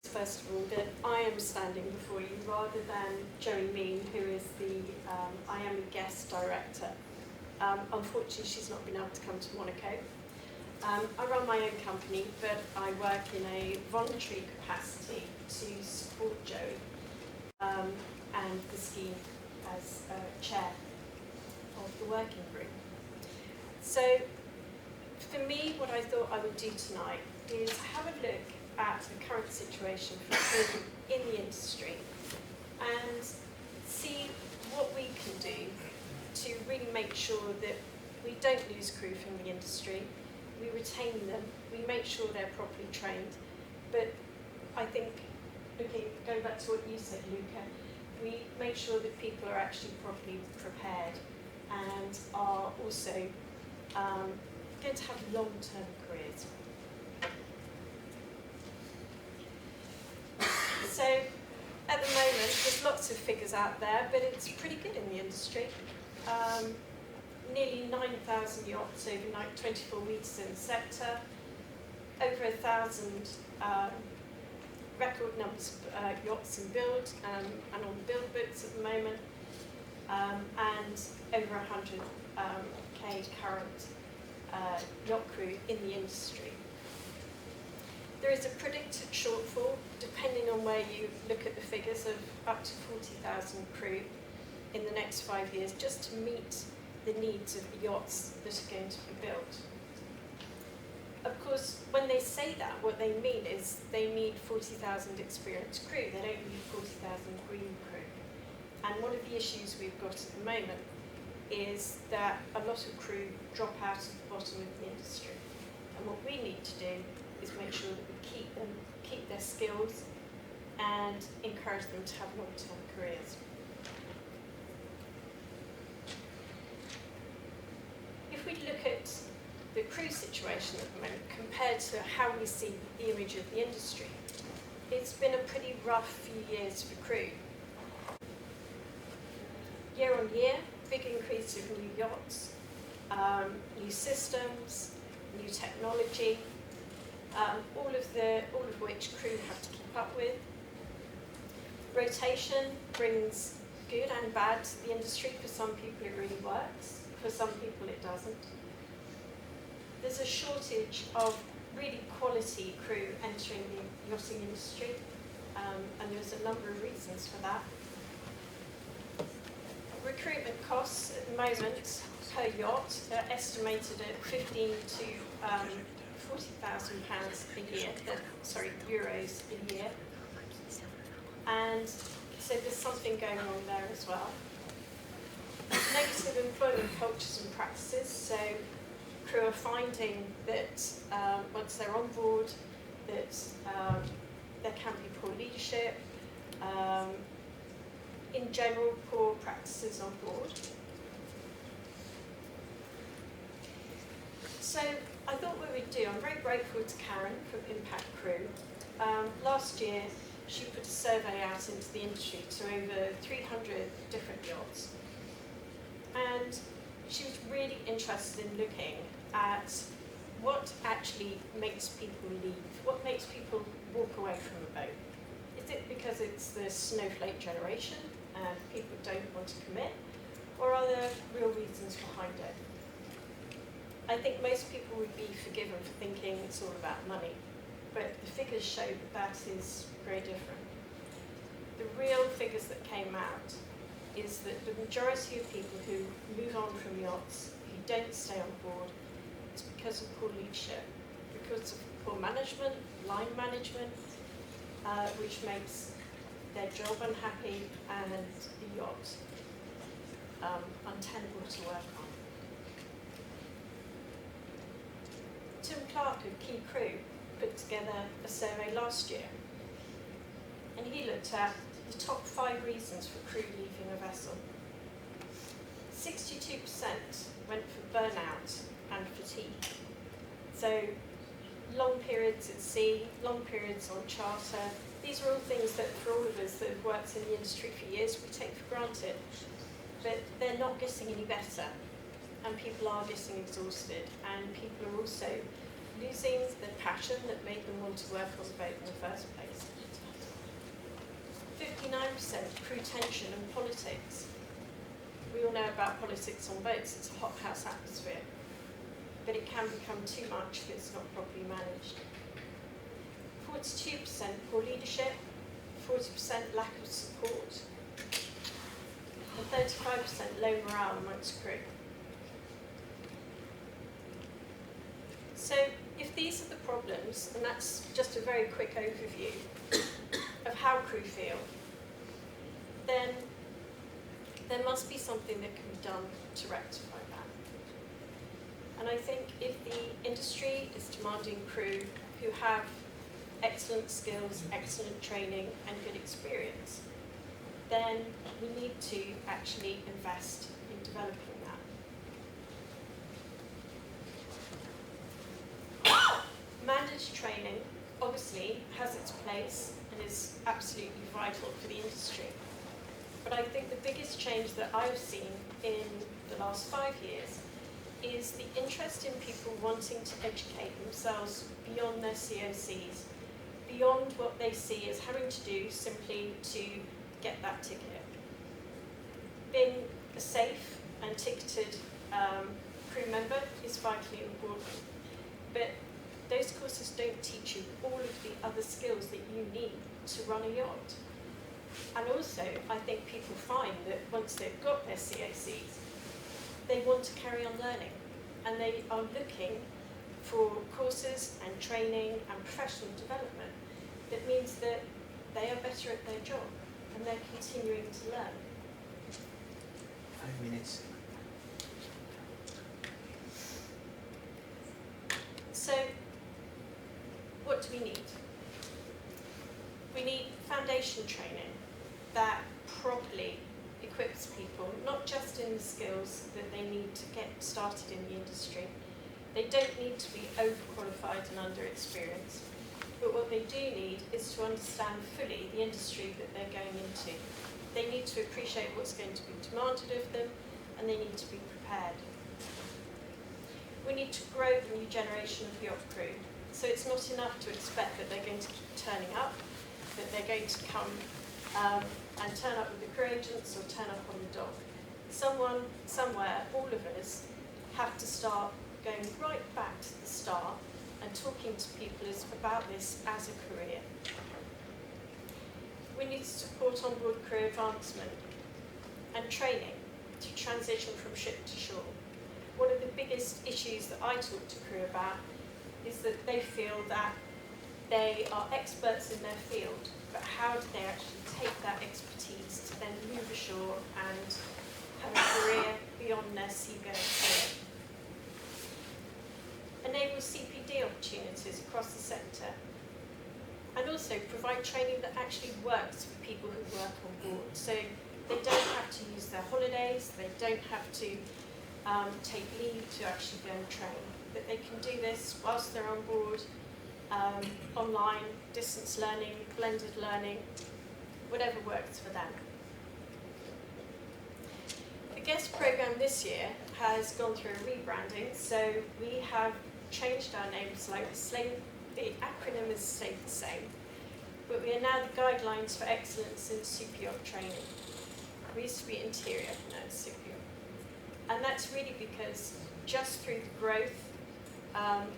first of all, that I am standing before you rather than Joey Mean, who is the IAMI Guest Director. Unfortunately, she's not been able to come to Monaco. I run my own company, but I work in a voluntary capacity to support Joey and the scheme as chair of the working group. So, for me, what I thought I would do tonight is have a look at the current situation for crew in the industry and see what we can do to really make sure that we don't lose crew from the industry, we retain them, we make sure they're properly trained. But I think, going back to what you said, Luca, we make sure that people are actually properly prepared and are also going to have long-term careers. So, at the moment, there's lots of figures out there, but it's pretty good in the industry. Nearly 9,000 yachts overnight, 24 weeks in the sector, over 1,000 record numbers of yachts in build and on the build books at the moment, and over 100 current yacht crew in the industry. There is a predicted shortfall, depending on where you look at the figures, of up to 40,000 crew in the next 5 years, just to meet the needs of the yachts that are going to be built. Of course, when they say that, what they mean is they need 40,000 experienced crew. They don't need 40,000 green crew. And one of the issues we've got at the moment is that a lot of crew drop out at the bottom of the industry. And what we need to do is make sure that we keep their skills and encourage them to have long-term careers. If we look at the crew situation at the moment compared to how we see the image of the industry, it's been a pretty rough few years for crew. Year on year, big increase of new yachts, new systems, new technology, all of which crew have to keep up with. Rotation brings good and bad to the industry. For some people it really works, for some people it doesn't. There's a shortage of really quality crew entering the yachting industry, and there's a number of reasons for that. Recruitment costs at the moment per yacht are estimated at €15,000 to £40,000 a year, euros a year. And so there's something going on there as well. Negative employment cultures and practices, so crew are finding that once they're on board, that there can be poor leadership, in general, poor practices on board. So I thought what we'd do, I'm very grateful to Karen from Impact Crew. Last year, she put a survey out into the industry to over 300 different yachts. And she was really interested in looking at what actually makes people leave, what makes people walk away from a boat. Is it because it's the snowflake generation and people don't want to commit, or are there real reasons behind it? I think most people would be forgiven for thinking it's all about money, but the figures show that that is very different. The real figures that came out is that the majority of people who move on from yachts, who don't stay on board, is because of poor leadership, because of poor management, line management, which makes their job unhappy and the yacht untenable to work on. Tim Clark of Key Crew put together a survey last year, and he looked at the top 5 reasons for crew leaving a vessel. 62% went for burnout and fatigue. So long periods at sea, long periods on charter, these are all things that for all of us that have worked in the industry for years, we take for granted. But they're not getting any better, and people are getting exhausted, and people are also losing the passion that made them want to work on the boat in the first place. 59% crew tension and politics. We all know about politics on boats, it's a hothouse atmosphere, but it can become too much if it's not properly managed. 42% poor leadership, 40% lack of support, and 35% low morale amongst crew. So if these are the problems, and that's just a very quick overview of how crew feel, then there must be something that can be done to rectify that. And I think if the industry is demanding crew who have excellent skills, excellent training, and good experience, then we need to actually invest in developing that. Mandatory training obviously has its place and is absolutely vital for the industry. But I think the biggest change that I've seen in the last 5 years is the interest in people wanting to educate themselves beyond their COCs, beyond what they see as having to do simply to get that ticket. Being a safe and ticketed crew member is vitally important, but those courses don't teach you all of the other skills that you need to run a yacht. And also, I think people find that once they've got their CACs, they want to carry on learning, and they are looking for courses and training and professional development that means that they are better at their job and they're continuing to learn. 5 minutes. So, what do we need? We need foundation training that properly equips people, not just in the skills that they need to get started in the industry. They don't need to be overqualified and underexperienced, but what they do need is to understand fully the industry that they're going into. They need to appreciate what's going to be demanded of them, and they need to be prepared. We need to grow the new generation of yacht crew, so it's not enough to expect that they're going to keep turning up, that they're going to come and turn up with the crew agents or turn up on the dock. Someone, somewhere, all of us have to start going right back to the start and talking to people about this as a career. We need to support onboard crew advancement and training to transition from ship to shore. One of the biggest issues that I talk to crew about is that they feel that they are experts in their field, but how do they actually take that expertise to then move ashore and have a career beyond their seagoing career? Enable CPD opportunities across the sector, and also provide training that actually works for people who work on board. So they don't have to use their holidays, they don't have to take leave to actually go and train, but they can do this whilst they're on board, online, distance learning, blended learning, whatever works for them. The guest program this year has gone through a rebranding, so we have changed our name slightly. The acronym has stayed the same, but we are now the guidelines for excellence in Superyacht Training. We used to be interior, now it's Superyacht. And that's really because just through the growth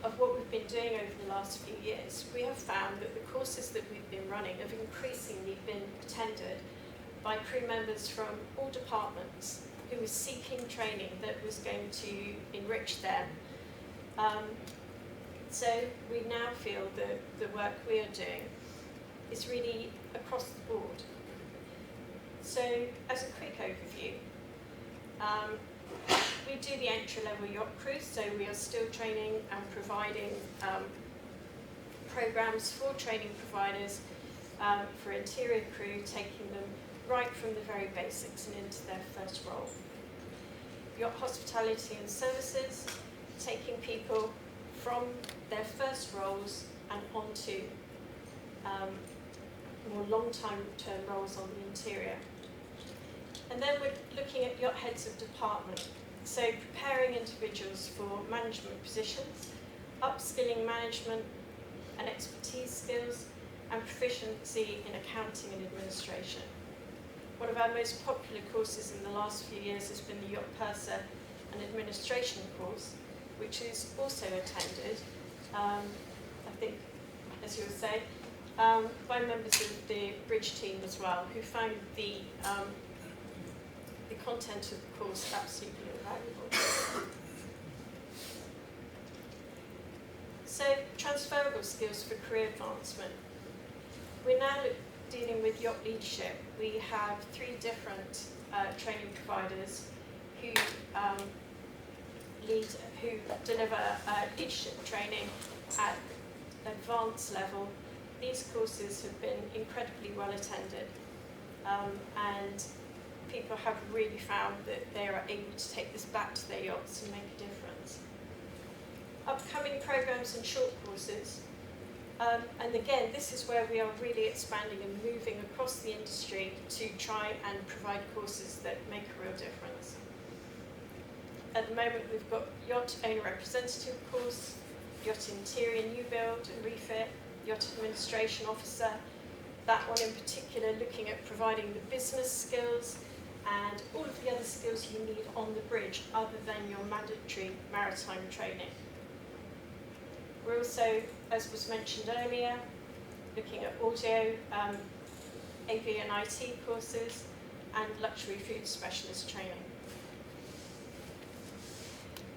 of what we've been doing over the last few years, we have found that the courses that we've been running have increasingly been attended by crew members from all departments who were seeking training that was going to enrich them. So we now feel that the work we are doing is really across the board. So as a quick overview, we do the entry-level yacht crews, so we are still training and providing programs for training providers for interior crew, taking them right from the very basics and into their first role. Yacht hospitality and services, taking people from their first roles and onto more long-term roles on the interior. And then we're looking at yacht heads of department, so preparing individuals for management positions, upskilling management and expertise skills, and proficiency in accounting and administration. One of our most popular courses in the last few years has been the Yacht Purser and Administration course, which is also attended, I think, as you would say, by members of the Bridge team as well, who found the content of the course absolutely invaluable. So, transferable skills for career advancement. We're now dealing with yacht leadership. We have 3 different training providers who deliver leadership training at advanced level. These courses have been incredibly well attended, and people have really found that they are able to take this back to their yachts and make a difference. Upcoming programs and short courses. And again, this is where we are really expanding and moving across the industry to try and provide courses that make a real difference. At the moment, we've got Yacht Owner Representative course, Yacht Interior New Build and Refit, Yacht Administration Officer. That one in particular looking at providing the business skills and all of the other skills you need on the bridge other than your mandatory maritime training. We're also, as was mentioned earlier, looking at audio, AV and IT courses, and luxury food specialist training.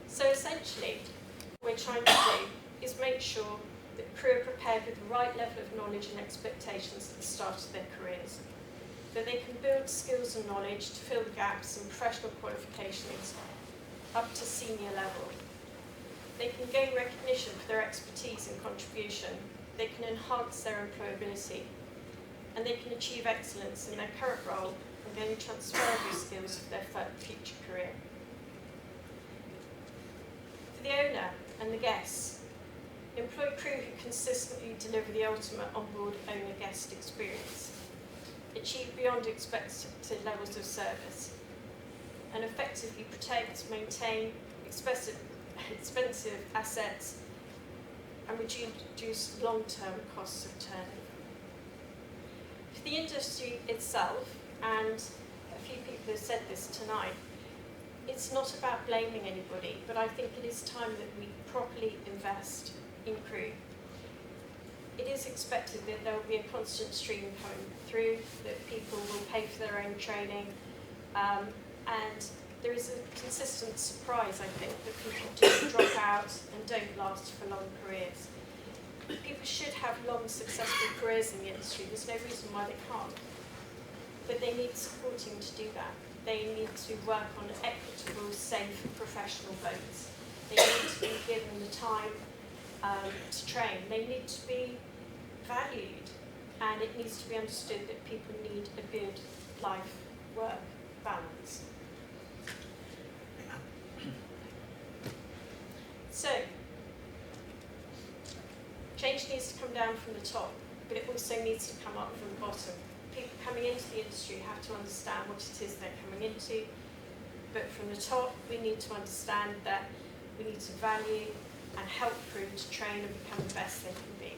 So essentially, what we're trying to do is make sure that crew are prepared with the right level of knowledge and expectations at the start of their careers, that they can build skills and knowledge to fill the gaps in professional qualifications up to senior level. They can gain recognition for their expertise and contribution. They can enhance their employability. And they can achieve excellence in their current role and gain transferable skills for their future career. For the owner and the guests, employ crew who consistently deliver the ultimate onboard owner-guest experience, achieve beyond expected levels of service, and effectively protect, maintain expensive assets and reduce long-term costs of turnover. For the industry itself, and a few people have said this tonight, it's not about blaming anybody, but I think it is time that we properly invest in crew. It is expected that there will be a constant stream coming through, that people will pay for their own training, and there is a consistent surprise, I think, that people do drop out and don't last for long careers. People should have long, successful careers in the industry. There's no reason why they can't. But they need supporting to do that. They need to work on equitable, safe, professional boats. They need to be given the time to train. They need to be valued, and it needs to be understood that people need a good life-work balance. So, change needs to come down from the top, but it also needs to come up from the bottom. People coming into the industry have to understand what it is they're coming into, but from the top, we need to understand that we need to value and help crew to train and become the best they can be.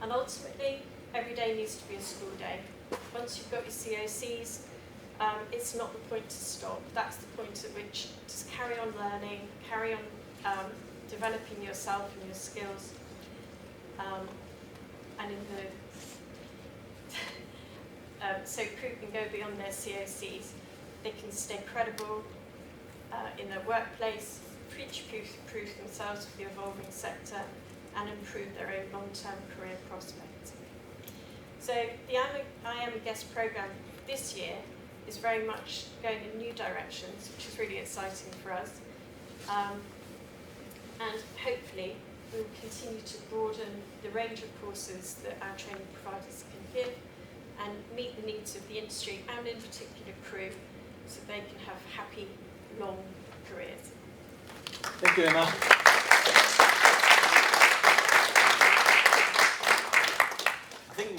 And ultimately, every day needs to be a school day. Once you've got your COCs, it's not the point to stop. That's the point at which just carry on learning, carry on developing yourself and your skills. And in the so crew can go beyond their COCs. They can stay credible in their workplace, future-proof themselves for the evolving sector, and improve their own long-term career prospects. So the IAMI GUEST Program this year is very much going in new directions, which is really exciting for us. And hopefully we will continue to broaden the range of courses that our training providers can give and meet the needs of the industry and in particular crew so they can have happy, long careers. Thank you, Emma. I think